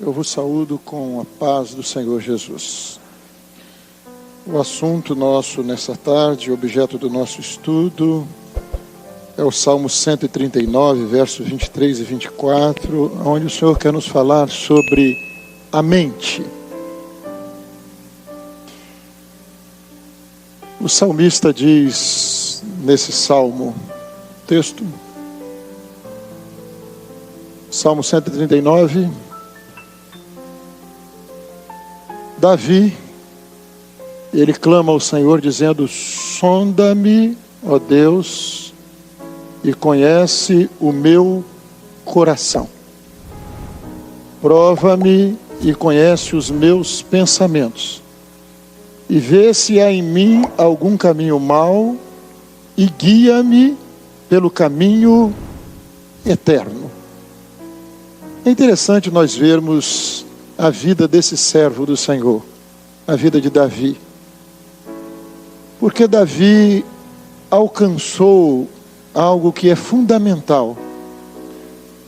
Eu vos saúdo com a paz do Senhor Jesus. O assunto nosso nessa tarde, objeto do nosso estudo, é o Salmo 139, versos 23 e 24, onde o Senhor quer nos falar sobre a mente. O salmista diz nesse salmo, texto, Salmo 139, Davi, ele clama ao Senhor dizendo: sonda-me, ó Deus, e conhece o meu coração. Prova-me e conhece os meus pensamentos. E vê se há em mim algum caminho mau e guia-me pelo caminho eterno. É interessante nós vermos a vida desse servo do Senhor, a vida de Davi. Porque Davi alcançou algo que é fundamental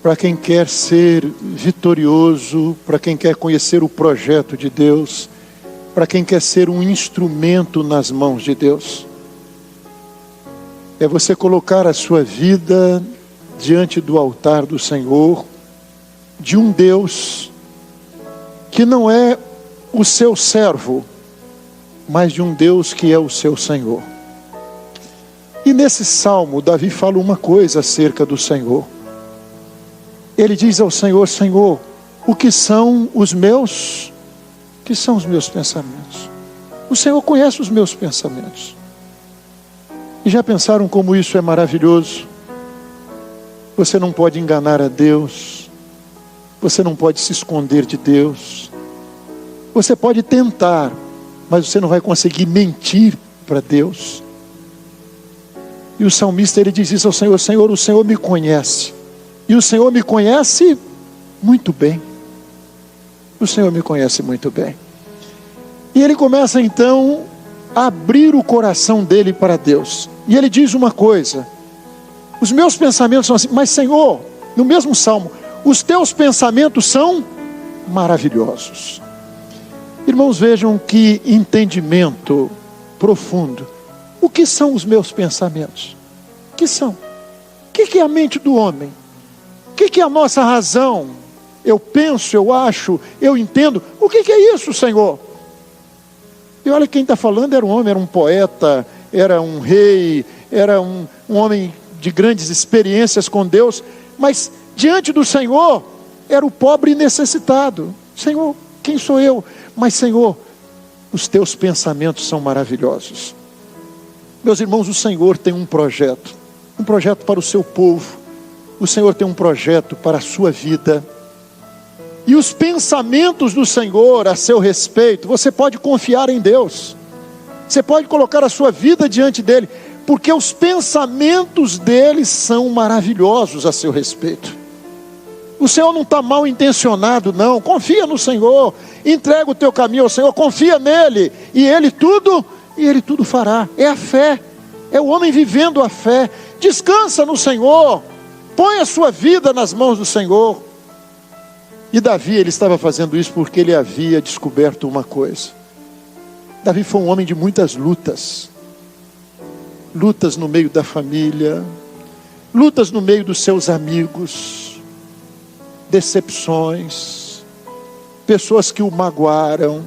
para quem quer ser vitorioso, para quem quer conhecer o projeto de Deus, para quem quer ser um instrumento nas mãos de Deus. É você colocar a sua vida diante do altar do Senhor, de um Deus que não é o seu servo, mas de um Deus que é o seu Senhor. E nesse salmo, Davi fala uma coisa acerca do Senhor. Ele diz ao Senhor: Senhor, o que são os meus pensamentos? O Senhor conhece os meus pensamentos. E já pensaram como isso é maravilhoso? Você não pode enganar a Deus. Você não pode se esconder de Deus. Você pode tentar, mas você não vai conseguir mentir para Deus. E o salmista, ele diz isso ao Senhor: Senhor, o Senhor me conhece. E o Senhor me conhece muito bem. O Senhor me conhece muito bem. E ele começa então a abrir o coração dele para Deus. E ele diz uma coisa: os meus pensamentos são assim, mas Senhor, no mesmo salmo, os teus pensamentos são maravilhosos. Irmãos, vejam que entendimento profundo. O que são os meus pensamentos? O que são? O que é a mente do homem? O que é a nossa razão? Eu penso, eu acho, eu entendo. O que é isso, Senhor? E olha, quem está falando era um homem, era um poeta, era um rei, era um homem de grandes experiências com Deus, mas diante do Senhor, era o pobre e necessitado. Senhor, quem sou eu? Mas Senhor, os teus pensamentos são maravilhosos. Meus irmãos, o Senhor tem um projeto para o seu povo. O Senhor tem um projeto para a sua vida. E os pensamentos do Senhor a seu respeito, você pode confiar em Deus. Você pode colocar a sua vida diante dele, porque os pensamentos dele são maravilhosos a seu respeito. O Senhor não está mal intencionado, não. Confia no Senhor, entrega o teu caminho ao Senhor, confia nele, e ele tudo fará. É a fé, é o homem vivendo a fé. Descansa no Senhor, põe a sua vida nas mãos do Senhor. E Davi, ele estava fazendo isso porque ele havia descoberto uma coisa. Davi foi um homem de muitas lutas. Lutas no meio da família, lutas no meio dos seus amigos, decepções, pessoas que o magoaram,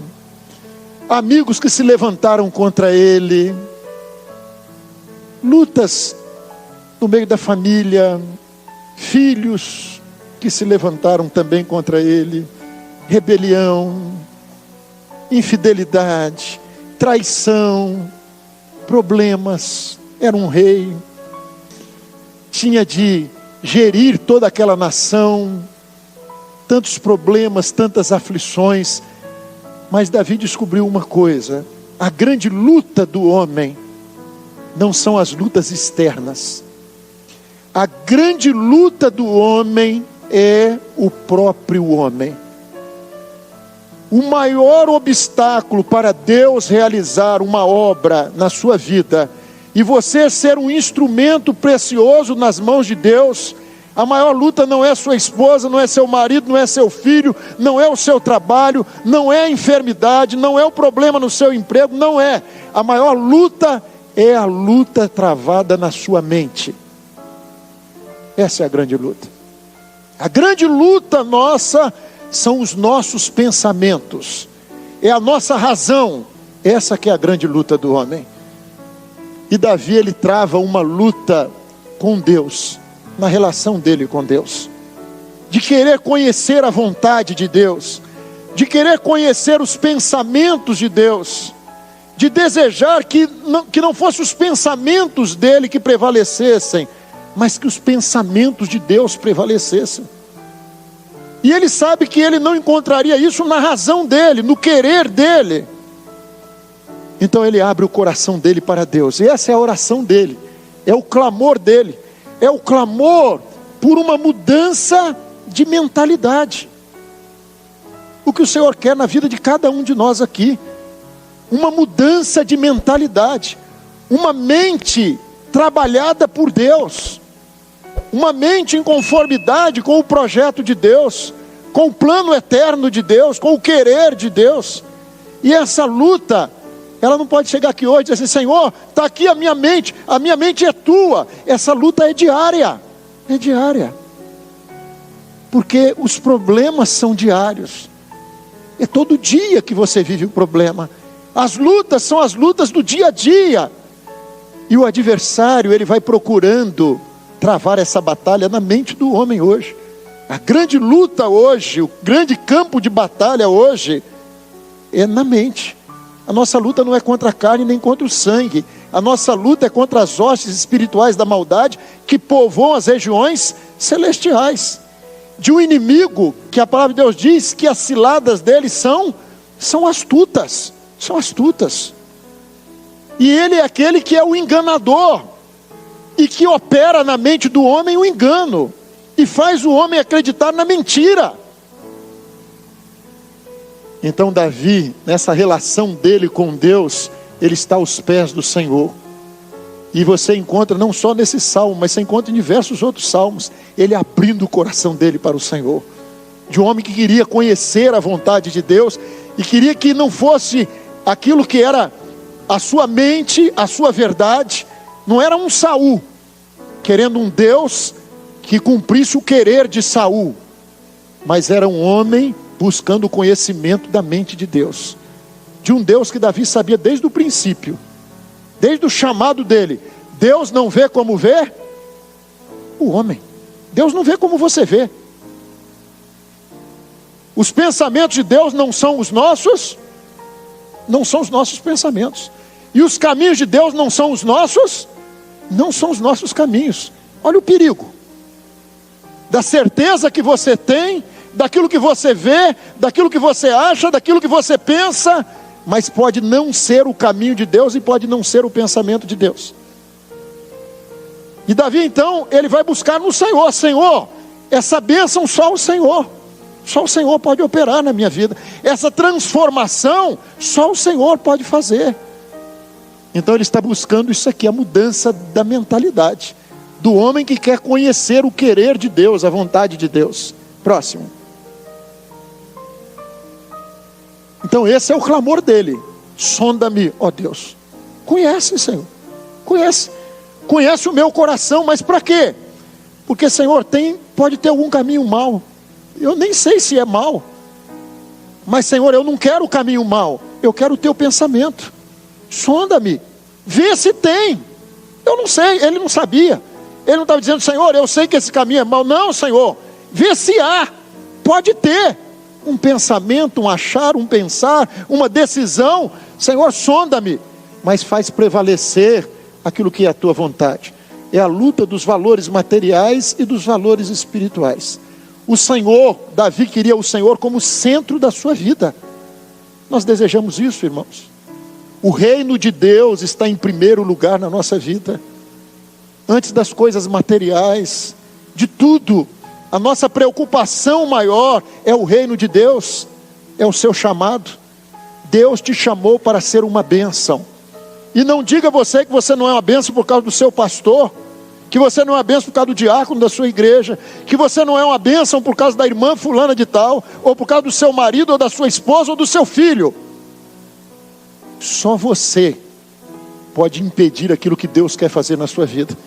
amigos que se levantaram contra ele, lutas no meio da família, filhos que se levantaram também contra ele, rebelião, infidelidade, traição, problemas. Era um rei, tinha de gerir toda aquela nação, tantos problemas, tantas aflições. Mas Davi descobriu uma coisa: a grande luta do homem não são as lutas externas. A grande luta do homem é o próprio homem. O maior obstáculo para Deus realizar uma obra na sua vida e você ser um instrumento precioso nas mãos de Deus A maior luta não é sua esposa, não é seu marido, não é seu filho, não é o seu trabalho, não é a enfermidade, não é o problema no seu emprego, não é. A maior luta é a luta travada na sua mente. Essa é a grande luta. A grande luta nossa são os nossos pensamentos. É a nossa razão. Essa que é a grande luta do homem. E Davi, ele trava uma luta com Deus, na relação dele com Deus, de querer conhecer a vontade de Deus, de querer conhecer os pensamentos de Deus, de desejar que não fossem os pensamentos dele que prevalecessem, mas que os pensamentos de Deus prevalecessem. E ele sabe que ele não encontraria isso na razão dele, no querer dele. Então ele abre o coração dele para Deus, e essa é a oração dele, é o clamor dele, é o clamor por uma mudança de mentalidade. O que o Senhor quer na vida de cada um de nós aqui, uma mudança de mentalidade, uma mente trabalhada por Deus, uma mente em conformidade com o projeto de Deus, com o plano eterno de Deus, com o querer de Deus. E essa luta, ela não pode chegar aqui hoje e dizer assim: Senhor, está aqui a minha mente é tua. Essa luta é diária, porque os problemas são diários, é todo dia que você vive o problema. As lutas são as lutas do dia a dia, e o adversário, ele vai procurando travar essa batalha na mente do homem hoje. A grande luta hoje, o grande campo de batalha hoje, é na mente. A nossa luta não é contra a carne nem contra o sangue. A nossa luta é contra as hostes espirituais da maldade que povoam as regiões celestiais. De um inimigo que a palavra de Deus diz que as ciladas dele são astutas. São astutas. E ele é aquele que é o enganador, e que opera na mente do homem o engano, e faz o homem acreditar na mentira. Então Davi, nessa relação dele com Deus, ele está aos pés do Senhor. E você encontra não só nesse salmo, mas você encontra em diversos outros salmos, ele abrindo o coração dele para o Senhor. De um homem que queria conhecer a vontade de Deus, e queria que não fosse aquilo que era a sua mente, a sua verdade. Não era um Saul querendo um Deus que cumprisse o querer de Saul, mas era um homem buscando o conhecimento da mente de Deus, de um Deus que Davi sabia desde o princípio, desde o chamado dele. Deus não vê como vê o homem. Deus não vê como você vê. Os pensamentos de Deus não são os nossos pensamentos. E os caminhos de Deus não são os nossos caminhos. Olha o perigo da certeza que você tem, daquilo que você vê, daquilo que você acha, daquilo que você pensa, mas pode não ser o caminho de Deus e pode não ser o pensamento de Deus. E Davi então, ele vai buscar no Senhor: Senhor, essa bênção só o Senhor pode operar na minha vida, essa transformação só o Senhor pode fazer. Então ele está buscando isso aqui, a mudança da mentalidade, do homem que quer conhecer o querer de Deus, a vontade de Deus. Próximo. Então esse é o clamor dele: sonda-me, ó Deus. Conhece, Senhor, conhece o meu coração. Mas para quê? Porque, Senhor, pode ter algum caminho mau, eu nem sei se é mau, mas, Senhor, eu não quero o caminho mau, eu quero o teu pensamento. Sonda-me, vê se tem. Eu não sei, ele não sabia, ele não estava dizendo: Senhor, eu sei que esse caminho é mau. Não, Senhor, vê se há. Pode ter um pensamento, um achar, um pensar, uma decisão. Senhor, sonda-me, mas faz prevalecer aquilo que é a tua vontade. É a luta dos valores materiais e dos valores espirituais. O Senhor, Davi queria o Senhor como centro da sua vida. Nós desejamos isso, irmãos. O reino de Deus está em primeiro lugar na nossa vida, antes das coisas materiais, de tudo. A nossa preocupação maior é o reino de Deus, é o seu chamado. Deus te chamou para ser uma bênção. E não diga você que você não é uma bênção por causa do seu pastor, que você não é uma bênção por causa do diácono da sua igreja, que você não é uma bênção por causa da irmã fulana de tal, ou por causa do seu marido, ou da sua esposa, ou do seu filho. Só você pode impedir aquilo que Deus quer fazer na sua vida,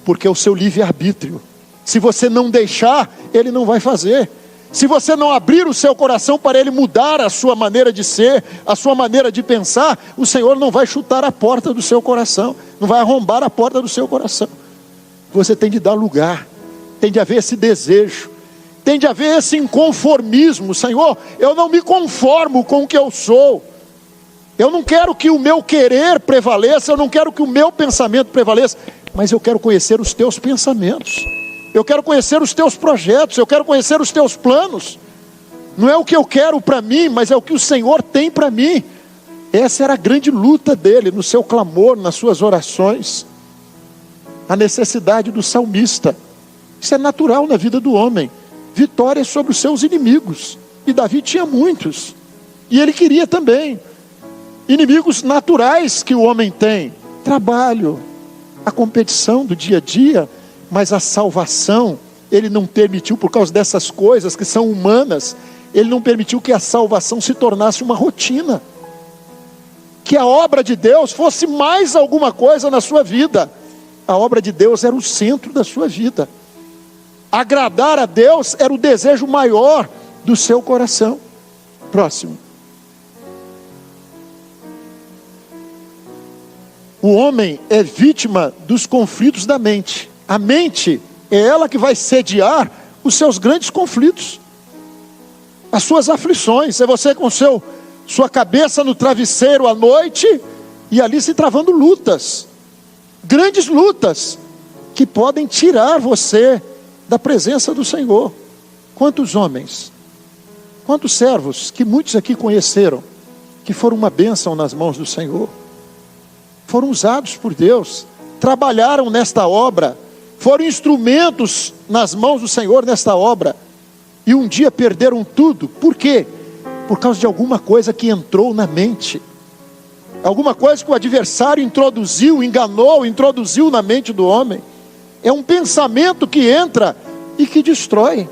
porque é o seu livre-arbítrio. Se você não deixar, Ele não vai fazer. Se você não abrir o seu coração para Ele mudar a sua maneira de ser, a sua maneira de pensar, o Senhor não vai chutar a porta do seu coração, não vai arrombar a porta do seu coração. Você tem de dar lugar, tem de haver esse desejo, tem de haver esse inconformismo. Senhor, eu não me conformo com o que eu sou, eu não quero que o meu querer prevaleça, eu não quero que o meu pensamento prevaleça, mas eu quero conhecer os teus pensamentos, eu quero conhecer os teus projetos, eu quero conhecer os teus planos. Não é o que eu quero para mim, mas é o que o Senhor tem para mim. Essa era a grande luta dele, no seu clamor, nas suas orações. A necessidade do salmista. Isso é natural na vida do homem. Vitória sobre os seus inimigos. E Davi tinha muitos. E ele queria também. Inimigos naturais que o homem tem. Trabalho, a competição do dia a dia. Mas a salvação, Ele não permitiu, por causa dessas coisas que são humanas, Ele não permitiu que a salvação se tornasse uma rotina. Que a obra de Deus fosse mais alguma coisa na sua vida. A obra de Deus era o centro da sua vida. Agradar a Deus era o desejo maior do seu coração. Próximo. O homem é vítima dos conflitos da mente. A mente é ela que vai sediar os seus grandes conflitos, as suas aflições. É você com sua cabeça no travesseiro à noite e ali se travando lutas, grandes lutas, que podem tirar você da presença do Senhor. Quantos homens, quantos servos, que muitos aqui conheceram, que foram uma bênção nas mãos do Senhor, foram usados por Deus, trabalharam nesta obra, foram instrumentos nas mãos do Senhor nesta obra, e um dia perderam tudo. Por quê? Por causa de alguma coisa que entrou na mente, alguma coisa que o adversário introduziu, enganou, introduziu na mente do homem. É um pensamento que entra e que destrói.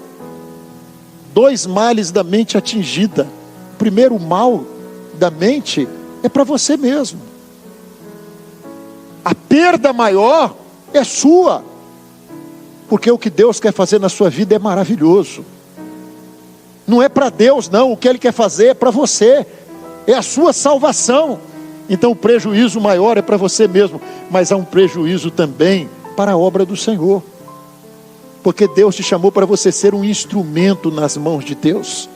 2 males da mente atingida. O primeiro mal da mente é para você mesmo. A perda maior é sua, porque o que Deus quer fazer na sua vida é maravilhoso. Não é para Deus não, o que Ele quer fazer é para você, é a sua salvação. Então o prejuízo maior é para você mesmo, mas há um prejuízo também para a obra do Senhor, porque Deus te chamou para você ser um instrumento nas mãos de Deus.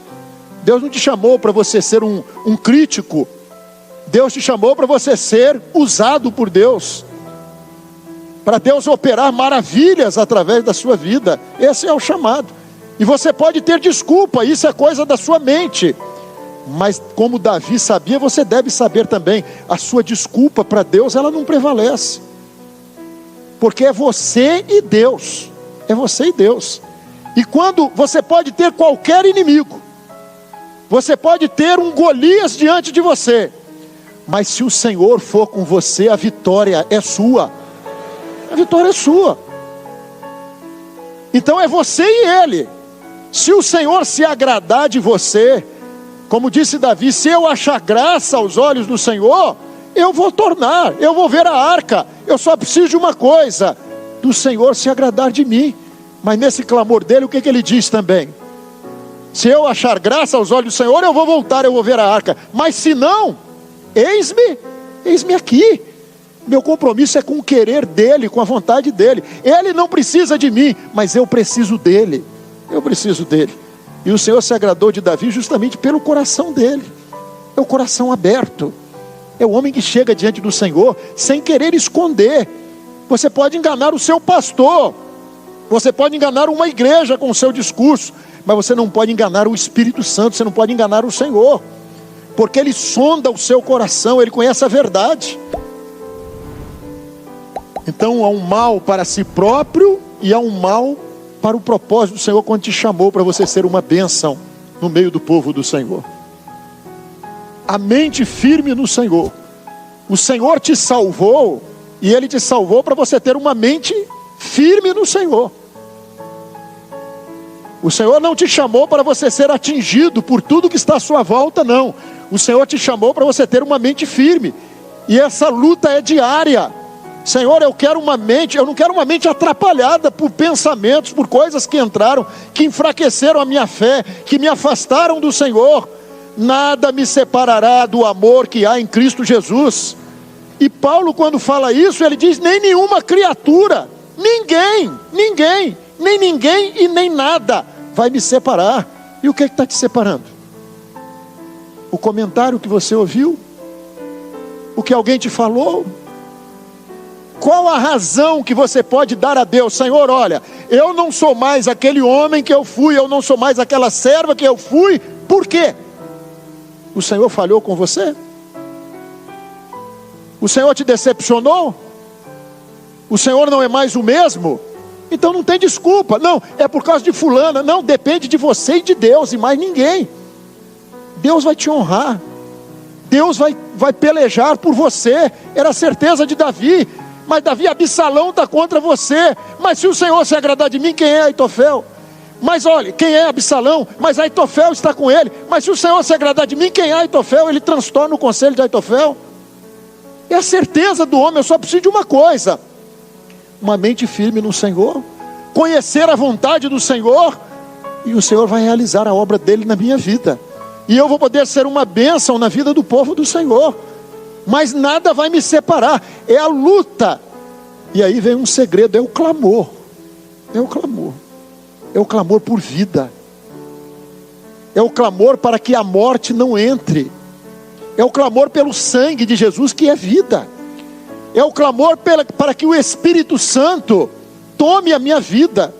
Deus não te chamou para você ser um crítico, Deus te chamou para você ser usado por Deus, para Deus operar maravilhas através da sua vida. Esse é o chamado. E você pode ter desculpa, isso é coisa da sua mente, mas como Davi sabia, você deve saber também. A sua desculpa para Deus, ela não prevalece, porque é você e Deus. É você e Deus. E quando você pode ter qualquer inimigo, você pode ter um Golias diante de você, mas se o Senhor for com você, a vitória é sua. A vitória é sua. Então é você e Ele. Se o Senhor se agradar de você, como disse Davi, se eu achar graça aos olhos do Senhor, eu vou tornar, eu vou ver a arca. Eu só preciso de uma coisa: do Senhor se agradar de mim. Mas nesse clamor dele, o que ele diz também? Se eu achar graça aos olhos do Senhor, eu vou voltar, eu vou ver a arca. Mas se não, eis-me aqui. Meu compromisso é com o querer dele, com a vontade dele. Ele não precisa de mim, mas eu preciso dele. Eu preciso dele. E o Senhor se agradou de Davi justamente pelo coração dele. É o coração aberto. É o homem que chega diante do Senhor sem querer esconder. Você pode enganar o seu pastor, você pode enganar uma igreja com o seu discurso, mas você não pode enganar o Espírito Santo, você não pode enganar o Senhor, porque Ele sonda o seu coração, Ele conhece a verdade. Então há um mal para si próprio e há um mal para o propósito do Senhor, quando te chamou para você ser uma bênção no meio do povo do Senhor. A mente firme no Senhor. O Senhor te salvou, e Ele te salvou para você ter uma mente firme no Senhor. O Senhor não te chamou para você ser atingido por tudo que está à sua volta, não. O Senhor te chamou para você ter uma mente firme. E essa luta é diária. Senhor, eu não quero uma mente atrapalhada por pensamentos, por coisas que entraram, que enfraqueceram a minha fé, que me afastaram do Senhor. Nada me separará do amor que há em Cristo Jesus. E Paulo, quando fala isso, ele diz: nem nenhuma criatura, nem ninguém e nem nada vai me separar. E o que está te separando? O comentário que você ouviu? O que alguém te falou? Qual a razão que você pode dar a Deus? Senhor, olha, eu não sou mais aquele homem que eu fui, eu não sou mais aquela serva que eu fui. Por quê? O Senhor falhou com você? O Senhor te decepcionou? O Senhor não é mais o mesmo? Então não tem desculpa. Não, é por causa de fulana. Não, depende de você e de Deus e mais ninguém. Deus vai te honrar. Deus vai pelejar por você. Era a certeza de Davi. Mas Davi, Absalão está contra você. Mas se o Senhor se agradar de mim, quem é Aitofel? Mas olha, quem é Absalão? Mas Aitofel está com ele. Mas se o Senhor se agradar de mim, quem é Aitofel? Ele transtorna o conselho de Aitofel. É a certeza do homem. Eu só preciso de uma coisa: uma mente firme no Senhor, conhecer a vontade do Senhor, e o Senhor vai realizar a obra dele na minha vida, e eu vou poder ser uma bênção na vida do povo do Senhor. Mas nada vai me separar. É a luta. E aí vem um segredo: é o clamor. É o clamor. É o clamor por vida. É o clamor para que a morte não entre. É o clamor pelo sangue de Jesus, que é vida. É o clamor para que o Espírito Santo tome a minha vida,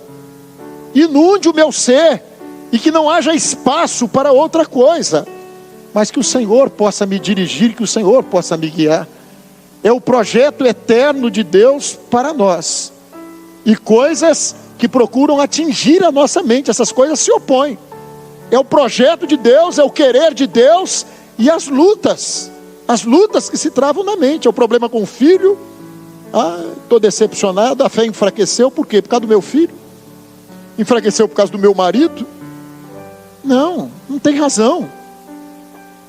inunde o meu ser, e que não haja espaço para outra coisa, mas que o Senhor possa me dirigir, que o Senhor possa me guiar. É o projeto eterno de Deus para nós. E coisas que procuram atingir a nossa mente, essas coisas se opõem. É o projeto de Deus, é o querer de Deus, e as lutas que se travam na mente. É o problema com o filho. Estou decepcionado, a fé enfraqueceu. Por quê? Por causa do meu filho? Enfraqueceu por causa do meu marido? Não tem razão.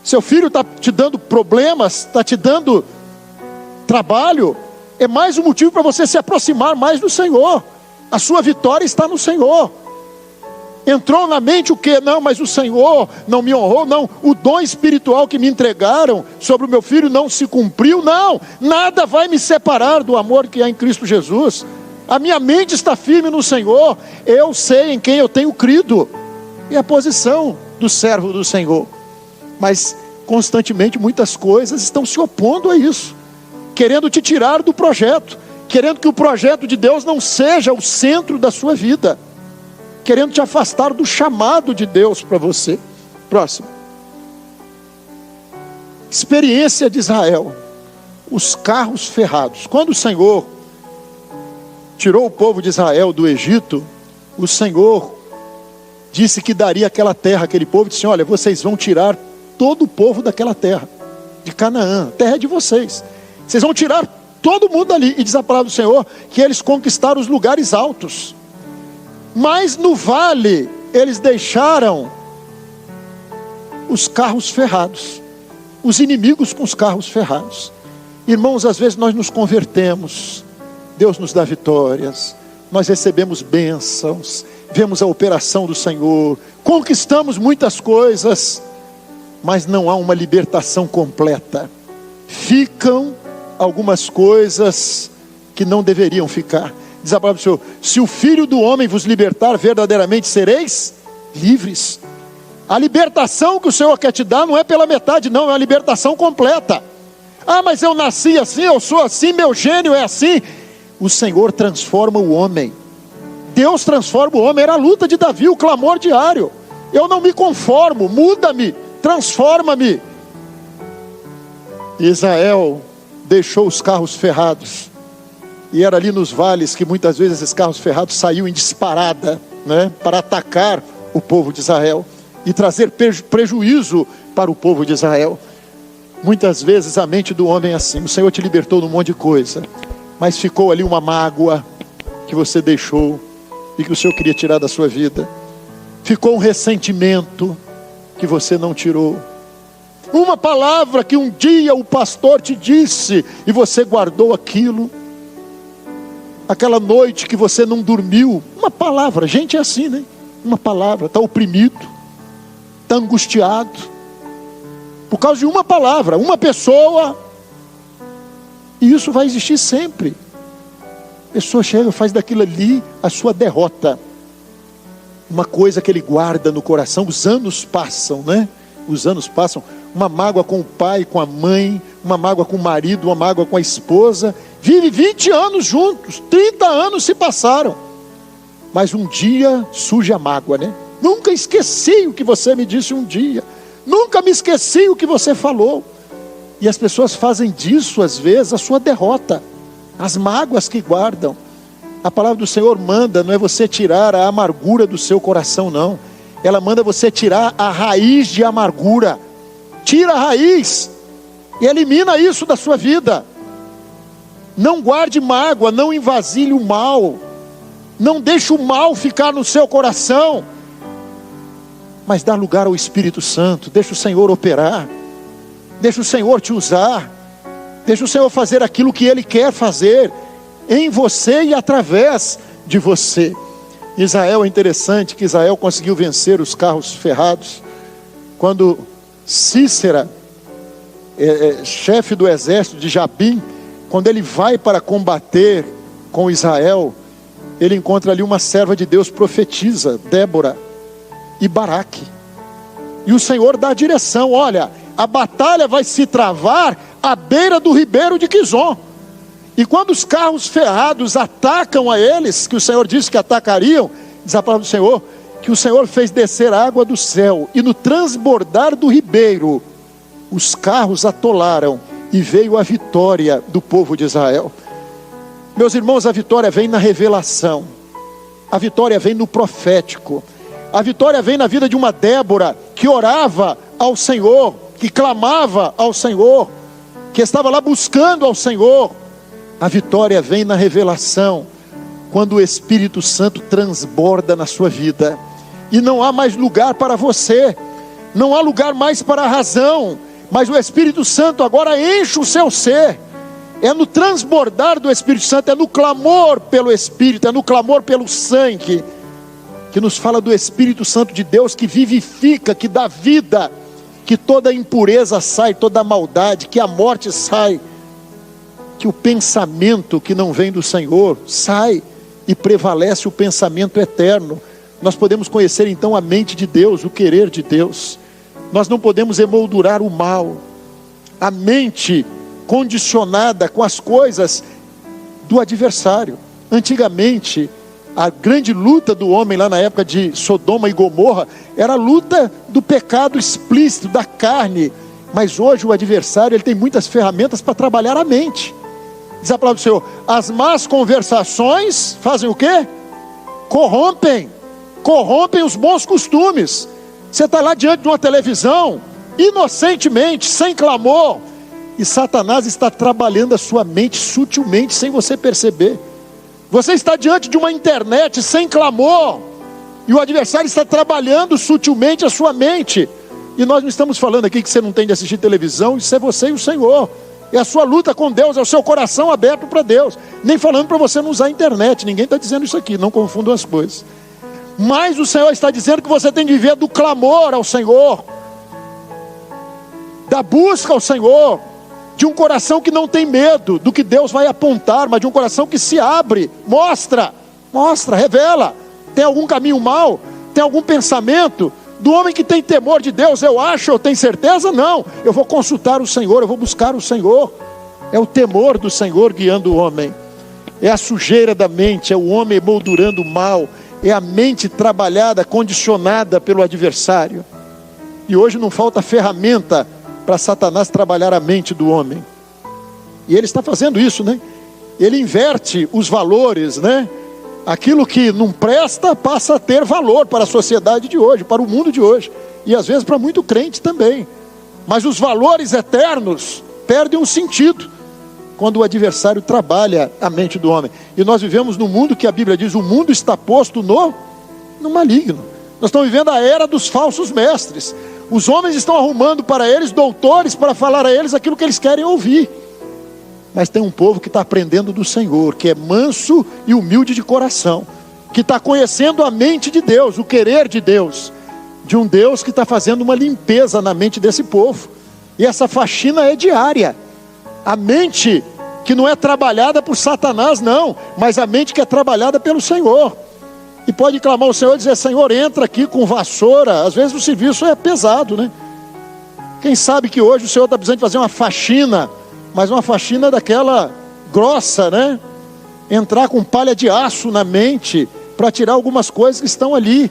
Seu filho está te dando problemas, está te dando trabalho, é mais um motivo para você se aproximar mais do Senhor. A sua vitória está no Senhor. Entrou na mente o quê? Não, mas o Senhor não me honrou. Não, o dom espiritual que me entregaram sobre o meu filho não se cumpriu. Não, nada vai me separar do amor que há em Cristo Jesus. A minha mente está firme no Senhor. Eu sei em quem eu tenho crido. É a posição do servo do Senhor. Mas constantemente muitas coisas estão se opondo a isso, querendo te tirar do projeto, querendo que o projeto de Deus não seja o centro da sua vida, querendo te afastar do chamado de Deus para você. Próximo. Experiência de Israel. Os carros ferrados. Quando o Senhor tirou o povo de Israel do Egito, o Senhor disse que daria aquela terra, aquele povo, disse: olha, vocês vão tirar todo o povo daquela terra, de Canaã, a terra é de vocês. Vocês vão tirar todo mundo ali. E diz a palavra do Senhor que eles conquistaram os lugares altos. Mas no vale, eles deixaram os carros ferrados. Os inimigos com os carros ferrados. Irmãos, às vezes nós nos convertemos. Deus nos dá vitórias. Nós recebemos bênçãos. Vemos a operação do Senhor. Conquistamos muitas coisas. Mas não há uma libertação completa. Ficam algumas coisas que não deveriam ficar. Diz a palavra do Senhor: se o Filho do homem vos libertar, verdadeiramente sereis livres. A libertação que o Senhor quer te dar não é pela metade, não, é uma libertação completa. Mas eu nasci assim, eu sou assim, meu gênio é assim. O Senhor transforma o homem. Deus transforma o homem. Era a luta de Davi, o clamor diário. Eu não me conformo, muda-me, transforma-me. Israel deixou os carros ferrados. E era ali nos vales que muitas vezes esses carros ferrados saíam em disparada, para atacar o povo de Israel e trazer prejuízo para o povo de Israel. Muitas vezes a mente do homem é assim: o Senhor te libertou de um monte de coisa, mas ficou ali uma mágoa, que você deixou e que o Senhor queria tirar da sua vida. Ficou um ressentimento que você não tirou. Uma palavra que um dia o pastor te disse e você guardou aquilo. Aquela noite que você não dormiu. Uma palavra, gente é assim, né? Uma palavra, está oprimido, está angustiado. Por causa de uma palavra, uma pessoa. E isso vai existir sempre. A pessoa chega e faz daquilo ali a sua derrota. Uma coisa que ele guarda no coração. Os anos passam, né? Os anos passam. Uma mágoa com o pai, com a mãe. Uma mágoa com o marido, uma mágoa com a esposa. Vive 20 anos juntos. 30 anos se passaram. Mas um dia surge a mágoa, né? Nunca esqueci o que você me disse um dia. Nunca me esqueci o que você falou. E as pessoas fazem disso, às vezes, a sua derrota. As mágoas que guardam. A palavra do Senhor manda, não é você tirar a amargura do seu coração, não. Ela manda você tirar a raiz de amargura. Tira a raiz e elimina isso da sua vida. Não guarde mágoa, não envasilhe o mal. Não deixe o mal ficar no seu coração. Mas dá lugar ao Espírito Santo. Deixa o Senhor operar. Deixa o Senhor te usar. Deixa o Senhor fazer aquilo que Ele quer fazer em você e através de você. Israel, é interessante que Israel conseguiu vencer os carros ferrados. Quando Cícera, chefe do exército de Jabim, quando ele vai para combater com Israel, ele encontra ali uma serva de Deus, profetiza, Débora e Baraque. E o Senhor dá a direção: olha, a batalha vai se travar à beira do ribeiro de Quizon. E quando os carros ferrados atacam a eles, que o Senhor disse que atacariam, diz a palavra do Senhor, que o Senhor fez descer água do céu, e no transbordar do ribeiro, os carros atolaram, e veio a vitória do povo de Israel. Meus irmãos, a vitória vem na revelação, a vitória vem no profético, a vitória vem na vida de uma Débora, que orava ao Senhor, que clamava ao Senhor, que estava lá buscando ao Senhor. A vitória vem na revelação, quando o Espírito Santo transborda na sua vida, e não há mais lugar para você, não há lugar mais para a razão, mas o Espírito Santo agora enche o seu ser. É no transbordar do Espírito Santo, é no clamor pelo Espírito, é no clamor pelo sangue, que nos fala do Espírito Santo de Deus, que vivifica, que dá vida, que toda impureza sai, toda maldade, que a morte sai, que o pensamento que não vem do Senhor sai e prevalece o pensamento eterno. Nós podemos conhecer então a mente de Deus, o querer de Deus. Nós não podemos emoldurar o mal. A mente condicionada com as coisas do adversário. Antigamente, a grande luta do homem lá na época de Sodoma e Gomorra era a luta do pecado explícito, da carne. Mas hoje o adversário, ele tem muitas ferramentas para trabalhar a mente. Diz a palavra do Senhor: as más conversações fazem o quê? Corrompem os bons costumes. Você está lá diante de uma televisão, inocentemente, sem clamor, e Satanás está trabalhando a sua mente sutilmente, sem você perceber. Você está diante de uma internet sem clamor, e o adversário está trabalhando sutilmente a sua mente. E nós não estamos falando aqui que você não tem de assistir televisão, isso é você e o Senhor. É a sua luta com Deus, é o seu coração aberto para Deus. Nem falando para você não usar a internet, ninguém está dizendo isso aqui, não confundam as coisas. Mas o Senhor está dizendo que você tem de viver do clamor ao Senhor, da busca ao Senhor, de um coração que não tem medo do que Deus vai apontar, mas de um coração que se abre, mostra, revela. Tem algum caminho mau? Tem algum pensamento? Do homem que tem temor de Deus, eu acho, eu tenho certeza? Não, eu vou consultar o Senhor, eu vou buscar o Senhor. É o temor do Senhor guiando o homem. É a sujeira da mente, é o homem emoldurando o mal, é a mente trabalhada, condicionada pelo adversário. E hoje não falta ferramenta para Satanás trabalhar a mente do homem. E ele está fazendo isso, né? Ele inverte os valores, né? Aquilo que não presta passa a ter valor para a sociedade de hoje, para o mundo de hoje. E às vezes para muito crente também. Mas os valores eternos perdem um sentido. quando o adversário trabalha a mente do homem. E nós vivemos num mundo que a Bíblia diz, o mundo está posto no maligno. Nós estamos vivendo a era dos falsos mestres. Os homens estão arrumando para eles doutores para falar a eles aquilo que eles querem ouvir. Mas tem um povo que está aprendendo do Senhor, que é manso e humilde de coração, que está conhecendo a mente de Deus, o querer de Deus, de um Deus que está fazendo uma limpeza na mente desse povo. E essa faxina é diária. A mente que não é trabalhada por Satanás, não, mas a mente que é trabalhada pelo Senhor. E pode clamar ao Senhor e dizer, Senhor, entra aqui com vassoura. Às vezes o serviço é pesado, né? Quem sabe que hoje o Senhor está precisando fazer uma faxina, mas uma faxina daquela grossa, né? Entrar com palha de aço na mente, para tirar algumas coisas que estão ali,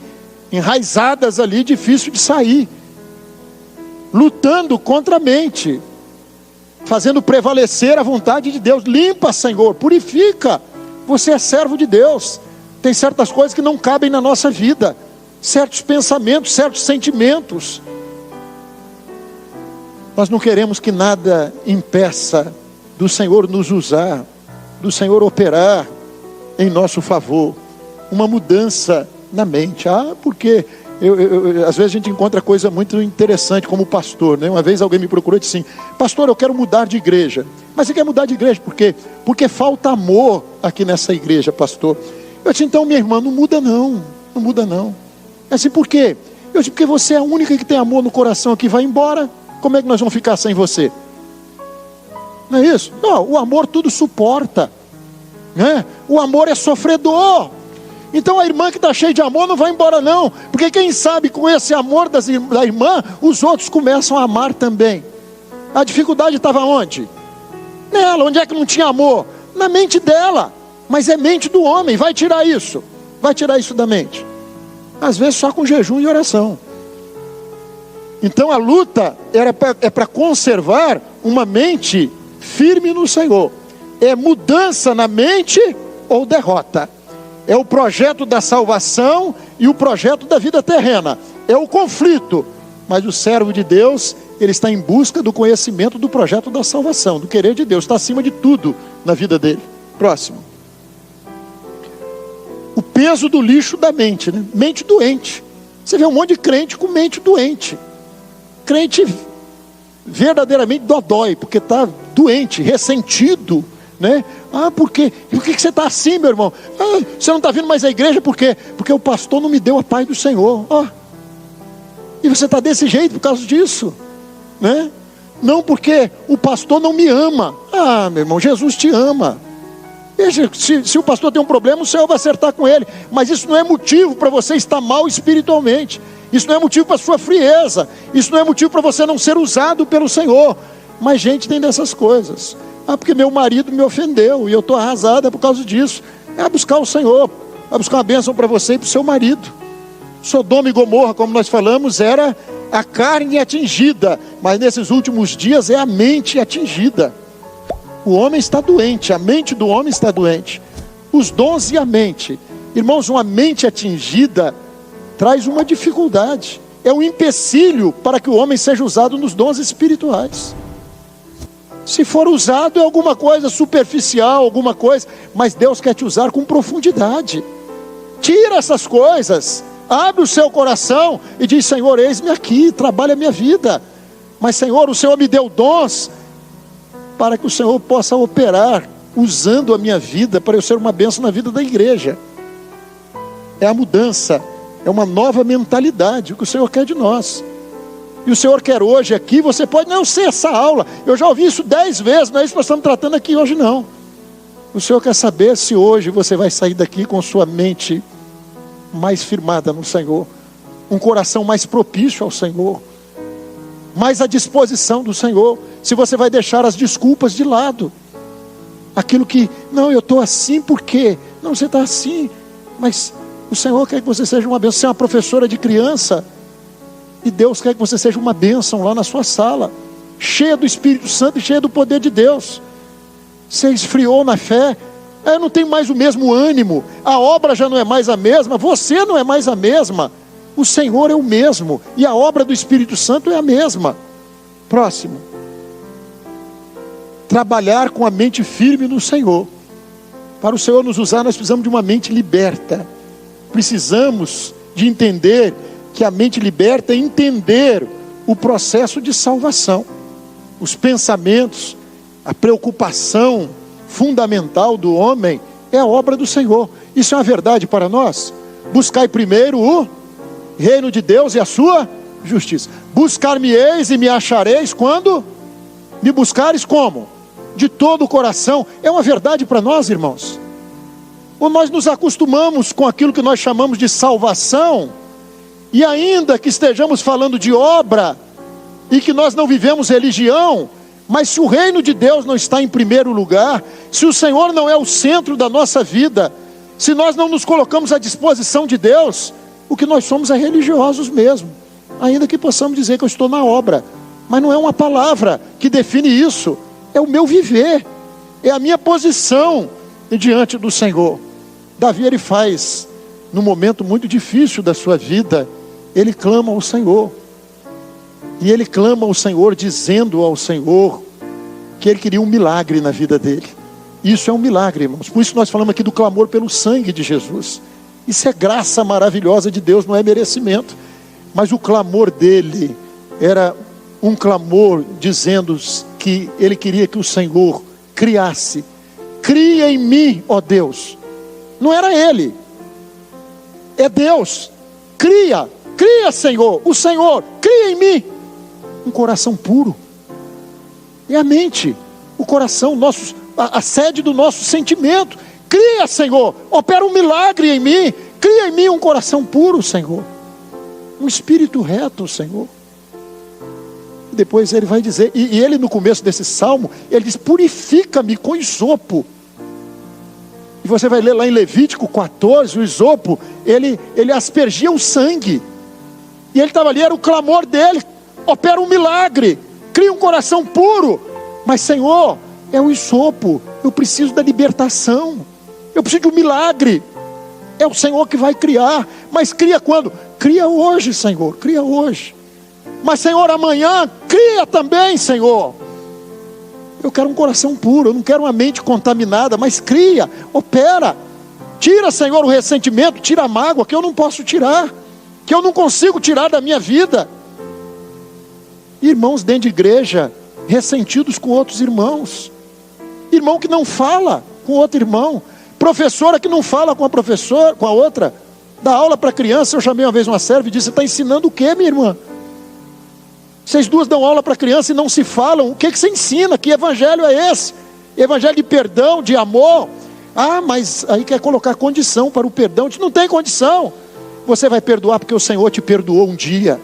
enraizadas ali, difícil de sair. Lutando contra a mente, fazendo prevalecer a vontade de Deus. Limpa, Senhor, purifica. Você é servo de Deus. Tem certas coisas que não cabem na nossa vida, certos pensamentos, certos sentimentos. Nós não queremos que nada impeça do Senhor nos usar, do Senhor operar em nosso favor. Uma mudança na mente. Porque às vezes a gente encontra coisa muito interessante como pastor, né? Uma vez alguém me procurou e disse assim, pastor, eu quero mudar de igreja. Mas você quer mudar de igreja por quê? Porque falta amor aqui nessa igreja, pastor. Eu disse, então minha irmã, não muda não. Não muda não. É assim, por quê? Eu disse, porque você é a única que tem amor no coração aqui, vai embora. Como é que nós vamos ficar sem você? Não é isso? Não, o amor tudo suporta, né? O amor é sofredor. Então a irmã que está cheia de amor não vai embora não. Porque quem sabe com esse amor da irmã, os outros começam a amar também. A dificuldade estava onde? Nela. Onde é que não tinha amor? Na mente dela. Mas é mente do homem. Vai tirar isso. Vai tirar isso da mente. Às vezes só com jejum e oração. Então a luta é para conservar uma mente firme no Senhor. É mudança na mente ou derrota. É o projeto da salvação e o projeto da vida terrena. É o conflito. Mas o servo de Deus, ele está em busca do conhecimento do projeto da salvação, do querer de Deus. Está acima de tudo na vida dele. Próximo. O peso do lixo da mente, né? Mente doente. Você vê um monte de crente com mente doente. Crente verdadeiramente dodói, porque está doente, ressentido, né? Por que você está assim, meu irmão? Você não está vindo mais à igreja, por quê? Porque o pastor não me deu a paz do Senhor. E você está desse jeito por causa disso, né? Não porque o pastor não me ama. Meu irmão, Jesus te ama. Veja, se o pastor tem um problema, o Senhor vai acertar com ele. Mas isso não é motivo para você estar mal espiritualmente. Isso não é motivo para sua frieza. Isso não é motivo para você não ser usado pelo Senhor. Mas gente tem dessas coisas. Porque meu marido me ofendeu e eu estou arrasada por causa disso. É buscar o Senhor. É buscar uma bênção para você e para o seu marido. Sodoma e Gomorra, como nós falamos, era a carne atingida. Mas nesses últimos dias é a mente atingida. O homem está doente, a mente do homem está doente. Os dons e a mente. Irmãos, uma mente atingida traz uma dificuldade. É um empecilho para que o homem seja usado nos dons espirituais. Se for usado é alguma coisa superficial, alguma coisa, mas Deus quer te usar com profundidade. Tira essas coisas, abre o seu coração e diz, Senhor, eis-me aqui, trabalha a minha vida. Mas Senhor, o Senhor me deu dons para que o Senhor possa operar, usando a minha vida, para eu ser uma bênção na vida da igreja. É a mudança, é uma nova mentalidade, o que o Senhor quer de nós. E o Senhor quer hoje aqui, você pode não ser essa aula, eu já ouvi isso 10 vezes, não é isso que nós estamos tratando aqui hoje não. O Senhor quer saber se hoje você vai sair daqui com sua mente mais firmada no Senhor, um coração mais propício ao Senhor, mais à disposição do Senhor, se você vai deixar as desculpas de lado, aquilo que, não, eu estou assim porque, não, você está assim, mas o Senhor quer que você seja uma bênção. Você é uma professora de criança, e Deus quer que você seja uma bênção lá na sua sala, cheia do Espírito Santo e cheia do poder de Deus. Você esfriou na fé, eu não tenho mais o mesmo ânimo, a obra já não é mais a mesma, você não é mais a mesma, o Senhor é o mesmo, e a obra do Espírito Santo é a mesma. Próximo. trabalhar com a mente firme no Senhor. Para o Senhor nos usar, nós precisamos de uma mente liberta. Precisamos de entender que a mente liberta é entender o processo de salvação. Os pensamentos, a preocupação fundamental do homem é a obra do Senhor. Isso é uma verdade para nós. Buscai primeiro o reino de Deus e a sua justiça. Buscar-me-eis e me achareis quando me buscares como? De todo o coração. É uma verdade para nós, irmãos. Ou nós nos acostumamos com aquilo que nós chamamos de salvação, e ainda que estejamos falando de obra, e que nós não vivemos religião, mas se o reino de Deus não está em primeiro lugar, se o Senhor não é o centro da nossa vida, se nós não nos colocamos à disposição de Deus, o que nós somos é religiosos mesmo. Ainda que possamos dizer que eu estou na obra, mas não é uma palavra que define isso, é o meu viver, é a minha posição diante do Senhor. Davi, ele faz, num momento muito difícil da sua vida, ele clama ao Senhor, e ele clama ao Senhor, dizendo ao Senhor que ele queria um milagre na vida dele. Isso é um milagre, irmãos. Por isso nós falamos aqui do clamor pelo sangue de Jesus. Isso é graça maravilhosa de Deus, não é merecimento. Mas o clamor dele era um clamor dizendo que ele queria que o Senhor criasse. Cria em mim, ó Deus. Não era ele, é Deus. Cria, Senhor. O Senhor, cria em mim um coração puro. É a mente, o coração, a sede do nosso sentimento. Cria, Senhor, opera um milagre em mim. Cria em mim um coração puro, Senhor, um espírito reto, Senhor. Depois ele vai dizer, e ele no começo desse salmo, ele diz: purifica-me com isopo. E você vai ler lá em Levítico 14, o isopo, ele aspergia o sangue, e ele estava ali, era o clamor dele: opera um milagre, cria um coração puro. Mas Senhor, é o isopo, eu preciso da libertação, eu preciso de um milagre. É o Senhor que vai criar. Mas cria quando? Cria hoje, Senhor, cria hoje. Mas Senhor, amanhã, cria também, Senhor. Eu quero um coração puro, eu não quero uma mente contaminada, mas cria, opera. Tira, Senhor, o ressentimento, tira a mágoa que eu não posso tirar, que eu não consigo tirar da minha vida. Irmãos dentro de igreja, ressentidos com outros irmãos. Irmão que não fala com outro irmão. Professora que não fala com a professora, com a outra. Dá aula para criança. Eu chamei uma vez uma serva e disse: você está ensinando o que, minha irmã? Vocês duas dão aula para criança e não se falam. O que você ensina? Que evangelho é esse? Evangelho de perdão, de amor. Ah, mas aí quer colocar condição para o perdão. Não tem condição. Você vai perdoar porque o Senhor te perdoou um dia.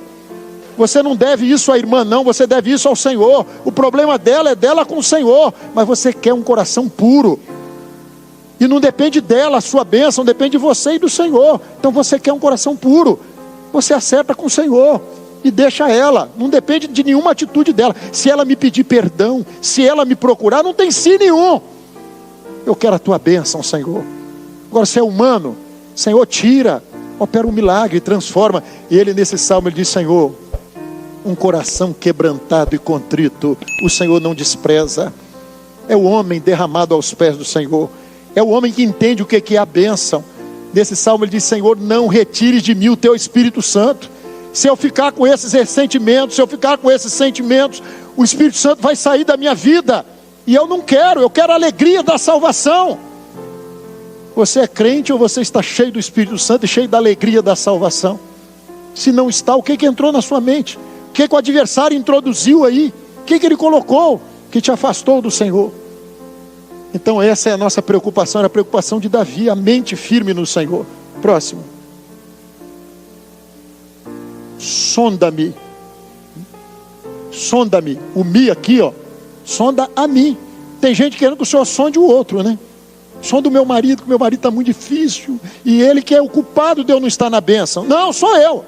Você não deve isso à irmã, não. Você deve isso ao Senhor. O problema dela é dela com o Senhor. Mas você quer um coração puro. E não depende dela, a sua bênção depende de você e do Senhor. Então você quer um coração puro, você acerta com o Senhor e deixa ela. Não depende de nenhuma atitude dela. Se ela me pedir perdão, se ela me procurar, não tem sim nenhum. Eu quero a tua bênção, Senhor. Agora, se é humano, Senhor, tira, opera um milagre, transforma. E ele nesse salmo, ele diz: Senhor, um coração quebrantado e contrito, o Senhor não despreza. É o homem derramado aos pés do Senhor. É o homem que entende o que é a bênção. Nesse salmo ele diz: Senhor, não retires de mim o teu Espírito Santo. Se eu ficar com esses ressentimentos, se eu ficar com esses sentimentos, o Espírito Santo vai sair da minha vida. E eu não quero, eu quero a alegria da salvação. Você é crente ou você está cheio do Espírito Santo e cheio da alegria da salvação? Se não está, o que entrou na sua mente? O que o adversário introduziu aí? O que ele colocou que te afastou do Senhor? Então essa é a nossa preocupação, era a preocupação de Davi, a mente firme no Senhor. Próximo. Sonda-me. Sonda-me. O mi aqui, ó. Sonda a mim. Tem gente querendo que o Senhor sonde o outro, né? Sonda o meu marido, que o meu marido está muito difícil. E ele que é o culpado de eu não estar na bênção. Não, sou eu.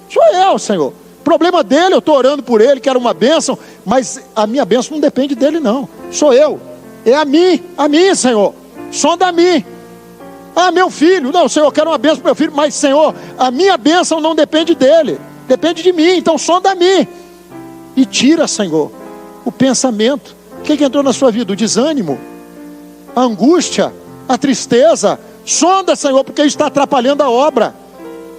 Sou eu, Senhor. Problema dele, eu estou orando por ele, quero uma bênção. Mas a minha bênção não depende dele, não. Sou eu. É a mim, Senhor. Sonda a mim. Ah, meu filho. Não, Senhor, eu quero uma bênção para meu filho. Mas, Senhor, a minha bênção não depende dele. Depende de mim. Então, sonda a mim. E tira, Senhor, o pensamento que entrou na sua vida? O desânimo, a angústia, a tristeza. Sonda, Senhor, porque isso está atrapalhando a obra.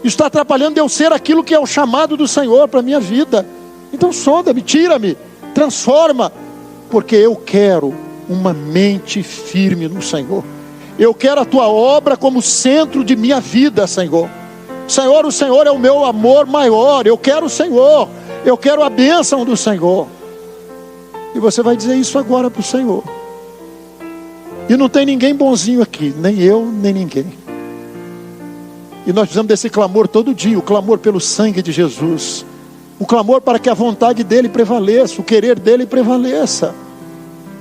Isso está atrapalhando eu ser aquilo que é o chamado do Senhor para a minha vida. Então sonda-me, tira-me, transforma, porque eu quero uma mente firme no Senhor. Eu quero a tua obra como centro de minha vida, Senhor. Senhor, o Senhor é o meu amor maior. Eu quero o Senhor, eu quero a bênção do Senhor. E você vai dizer isso agora para o Senhor. E não tem ninguém bonzinho aqui, nem eu, nem ninguém. E nós precisamos desse clamor todo dia, o clamor pelo sangue de Jesus, o clamor para que a vontade dele prevaleça, o querer dele prevaleça.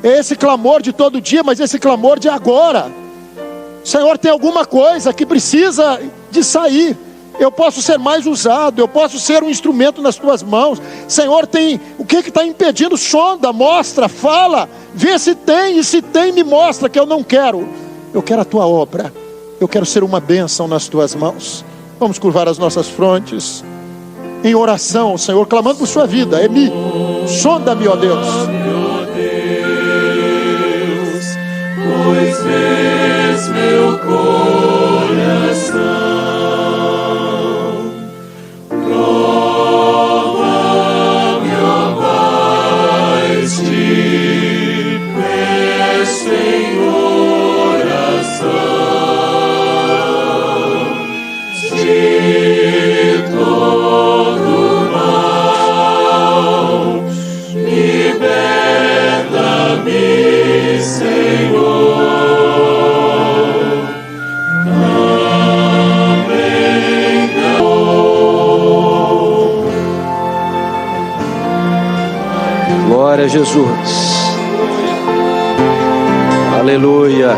É esse clamor de todo dia, mas esse clamor de agora. Senhor, tem alguma coisa que precisa de sair. Eu posso ser mais usado, eu posso ser um instrumento nas tuas mãos. Senhor, tem o que está impedindo? Sonda, mostra, fala, vê se tem, e se tem, me mostra, que eu não quero. Eu quero a tua obra, eu quero ser uma bênção nas tuas mãos. Vamos curvar as nossas frontes em oração ao Senhor, clamando por sua vida. Eli, sonda-me, ó Deus. Pois vês meu coração. Glória a Jesus. Aleluia.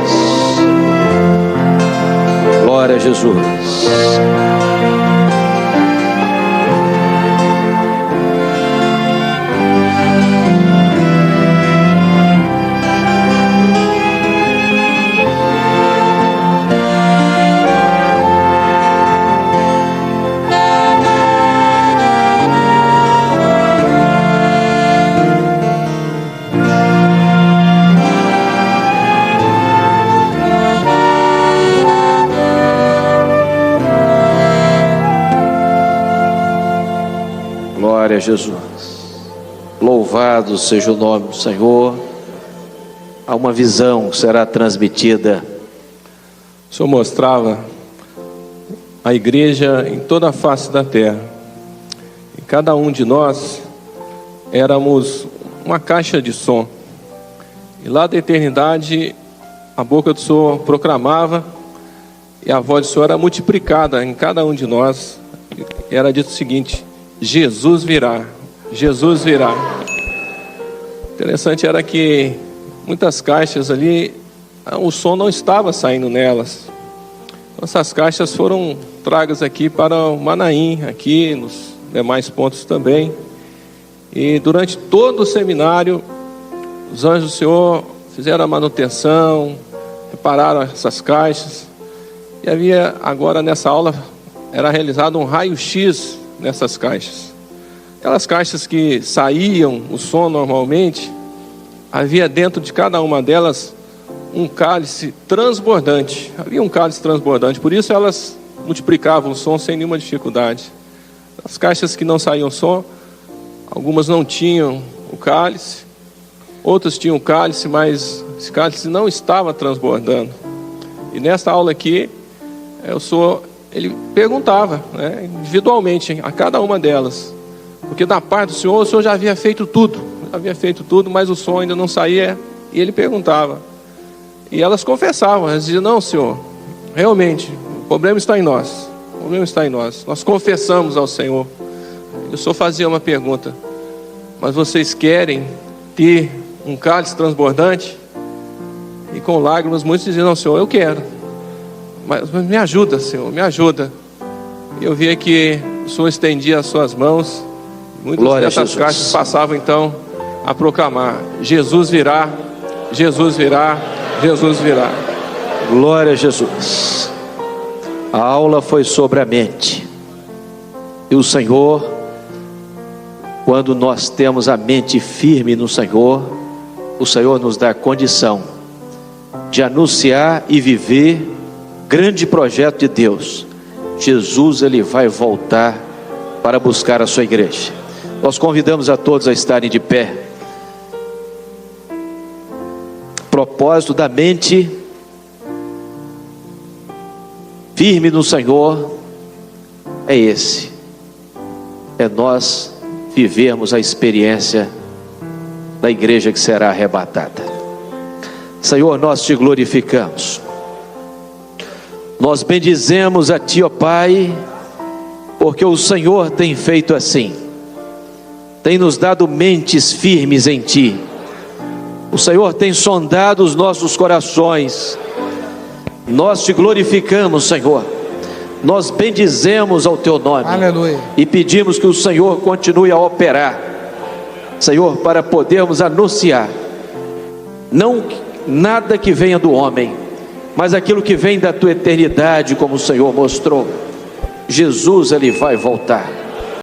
Glória a Jesus. Glória a Jesus. Louvado seja o nome do Senhor. Há uma visão que será transmitida. O Senhor mostrava a igreja em toda a face da terra. E cada um de nós éramos uma caixa de som. E lá da eternidade, a boca do Senhor proclamava, e a voz do Senhor era multiplicada em cada um de nós. Era dito o seguinte: Jesus virá, Jesus virá. Interessante era que muitas caixas ali, o som não estava saindo nelas. Essas caixas foram tragas aqui para o Manaim, aqui nos demais pontos também. E durante todo o seminário, os anjos do Senhor fizeram a manutenção, repararam essas caixas. E havia agora nessa aula, era realizado um raio-x nessas caixas. Aquelas caixas que saíam o som normalmente, havia dentro de cada uma delas um cálice transbordante. Havia um cálice transbordante, por isso elas multiplicavam o som sem nenhuma dificuldade. As caixas que não saíam som, algumas não tinham o cálice, outras tinham o cálice, mas esse cálice não estava transbordando. E nesta aula aqui, ele perguntava, né, individualmente a cada uma delas, porque da parte do Senhor, o Senhor já havia feito tudo, mas o som ainda não saía. E ele perguntava, e elas confessavam, elas diziam: não, Senhor, realmente o problema está em nós, nós confessamos ao Senhor. E o Senhor fazia uma pergunta: mas vocês querem ter um cálice transbordante? E com lágrimas muitos diziam: não, Senhor, eu quero, mas me ajuda, Senhor, me ajuda. E eu via que o Senhor estendia as suas mãos. Muitas dessas caixas passavam então a proclamar: Jesus virá, Jesus virá, Jesus virá. Glória a Jesus. A aula foi sobre a mente. E o Senhor, quando nós temos a mente firme no Senhor, o Senhor nos dá condição de anunciar e viver grande projeto de Deus. Jesus, ele vai voltar para buscar a sua igreja. Nós convidamos a todos a estarem de pé. Propósito da mente firme no Senhor é esse: é nós vivermos a experiência da igreja que será arrebatada. Senhor, nós te glorificamos, nós bendizemos a Ti, ó Pai, porque o Senhor tem feito assim, tem nos dado mentes firmes em Ti. O Senhor tem sondado os nossos corações. Nós te glorificamos, Senhor. Nós bendizemos ao Teu nome. Aleluia. E pedimos que o Senhor continue a operar, Senhor, para podermos anunciar não nada que venha do homem, mas aquilo que vem da Tua eternidade, como o Senhor mostrou. Jesus, ele vai voltar.